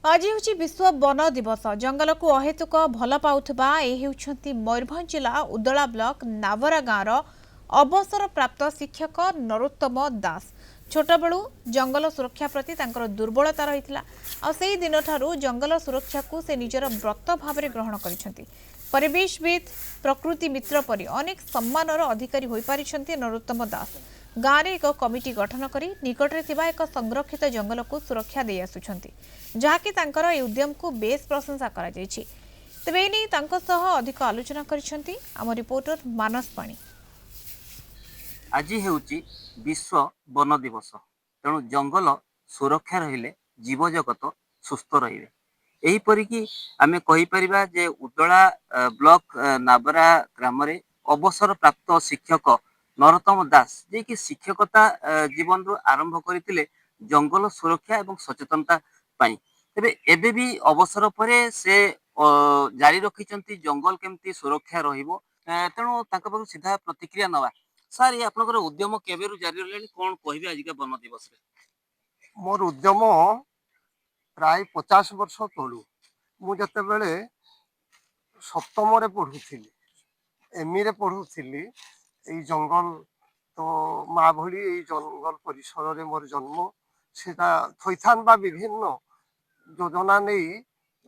आज हूँ विश्व वन दिवस। जंगल को अहेतुक भल पाउथबा मयूरभंज जिला उदला ब्लॉक नावरा गाँवर अवसर प्राप्त शिक्षक नरोत्तम दास। छोट बड़ू जंगल सुरक्षा प्रति तांकर दुर्बलता रही से दिन ठारू जंगल सुरक्षा को से निजर व्रत भाव ग्रहण कर परिवेशविद प्रकृति मित्र परि अनेक सम्मानर अधिकारी हो पारिछन्ति नरोत्तम दास। गाँव में एक कमिटी गठन कर निकटरे थिबा एक संरक्षित जंगल को सुरक्षा दे आसुछन्ति, जहाँकि तांकर ए उद्यम को बेस प्रशंसा करा जायछि। तेबे एने तांको सह अधिक आलोचना करिसन्ति आम रिपोर्टर मानस पाणी। आज हेउची विश्व वन दिवस। तेणु जंगल सुरक्षा रहिले जीवजगत सुस्थ रहिबे। एहीपरि कि आमे कहि परिबा जे उदला ब्लॉक नाबरा ग्राम रे अवसर प्राप्त शिक्षक नरोत्तम दास जे कि शिक्षकता जीवन रु आरंभ करथिले जंगल सुरक्षा एवं सचेतनता पाई। तेबे एबे भी अवसर परे से जारी रखिचंती जंगल केमती सुरक्षा रहिबो। तेणु तांका पाखु सीधा प्रतिक्रिया नवा। सर ये आपनकर उद्यम केबेरु जारी रहलेनी कोन कहिबे आज के वन दिवस रे? मोर उद्यम प्राय 50 वर्ष तलू मु जतेबेले सप्तम पढ़ुली एमई रे पढ़ुली जंगल तो माँ भली जंगल परिसर रे मोर जन्म सेटा थैथान बा विभिन्न योजना नहीं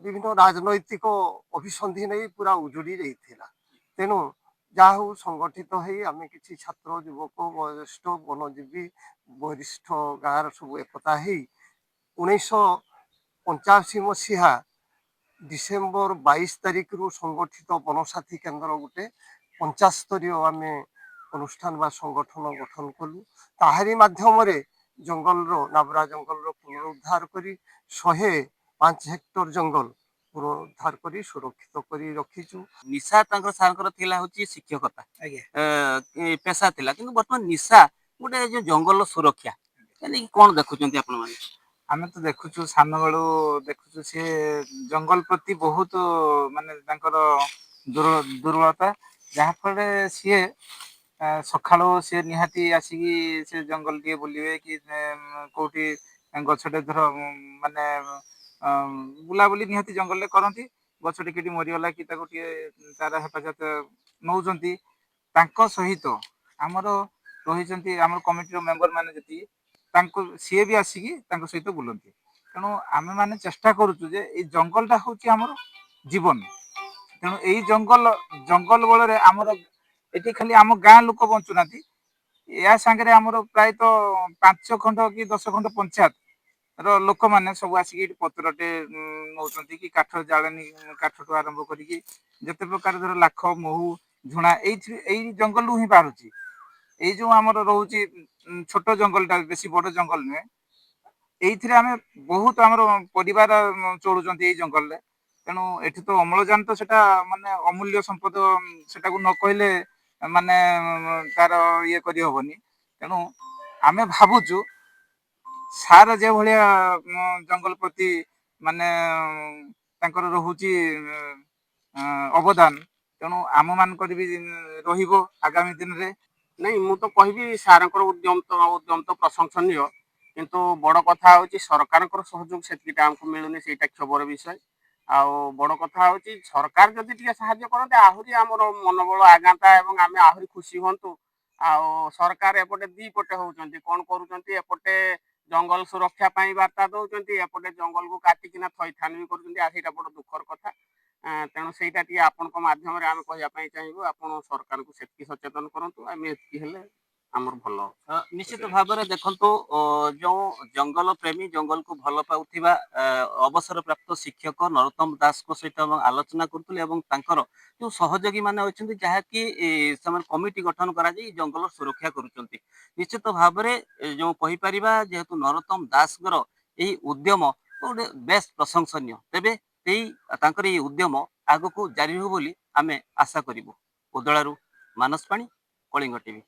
विभिन्न राजनैतिक अभिसंधि नहीं पूरा उजुड़ी रही तेणु जहाँ हूँ संगठित हो आम कि छात्र युवक वरिष्ठ वनजीवी वरिष्ठ गाँव सब एकता हो 1985 मसीहा डिसेम्बर 22 तारिख रु संगठित वनसाथी केन्द्र गोटे 50 स्तरीय आम अनुष्ठान बा संगठन गठन कलु। ताहारी माध्यम जंगल नाबरा जंगल पुनरुद्धार करी 105 हेक्टर जंगल पुनरुद्धार करी सुरक्षित करी रखीचु। निशा तांकर सारकर थिला होची शिक्षकता पेशा थिला किंतु वर्तमान निशा गोटे जो जंगल सुरक्षा यानी कोन देखुचंती आपण माने? आमे तो देखुछु सान बेलू देखुछु सी जंगल प्रति बहुत माने दुर्बलता जहाँ फल सी सकाळु सी निहाती आसिकी से जंगल टे बुलिवे कि कोठी गछटे धर माने बुलाबुली निहाती जंगल करती गछटे कि मरीगला कि तार हेफाजत नौजंती तांको सहित आमर रही आम कमिटी मेंबर माने जति सी भी आसिकी सहित बुलती। तेणु आम मैंने चेष्टा करुचु जे ये जंगलटा हूँ आमर जीवन। तेणु यही जंगल जंगल बल आमर ये खाली आम गाँ लोक बंचुना या सांगे आमर प्रायत 5 खंड कि 10 खंड पंचायत लोक मैंने सब आसिक पत्रटे नौ कि काठ जानी काठ आरंभ करते प्रकार धर लाख महू झुणा यही जंगल ही बाहर ये जो आमर रोचे छोट जंगलटा बेसी बड़ जंगल नुहे ये आम बहुत आम परिवार चलुं जंगल में। तेणु एठी तो अम्लजान तो सेटा माने अमूल्य संपद सेटा को न कहले माने तार ये करी हबनी। तेणु आमे भाबुचु सार जे भलिया जंगल प्रति माने तांकर रहुची अवदान। तेणु आम मानकर भी रहिबो आगामी दिन रे। नहीं मु तो कहबी सारंकर उद्यम तो प्रशंसनीय किंतु बड़ कथा हूँ सरकार सहयोग से आमको मिलूनी से क्षोभर विषय। आ बड़ कथा हूँ सरकार जदि टे साहाଯ୍य करते आहरी आम मनोबल आगाता एवं आम आहरी खुशी हूँ। आ सरकार एपटे दी पटे होती कौन करपटे जंगल सुरक्षा वार्ता दौरान एपटे जंगल को काटिकिना थैथान भी कर बड़ दुखर कथा। तेणु से आपण मध्यम आम कहवाई चाहबू आपण सरकार को से सचेतन करूँ आम ये आमर भल निश्चित भाव में देखु जो जंगल प्रेमी जंगल को भल पाउथिबा अवसर प्राप्त शिक्षक नरोत्तम दास को सहित आलोचना करुल जो सहयोगी माने होइछन्ति जहाँकि कमिटी गठन करा जंगल सुरक्षा करुचंती। निश्चित भाव में जो कहीपर जेहेतु नरोत्तम दासगर यही उद्यम गोटे बेस प्रशंसनीय तेबे यही उद्यम आगको जारी हो बोली आमे आशा करिबु। उदलारू मानस पाणी, कलिंग टीवी।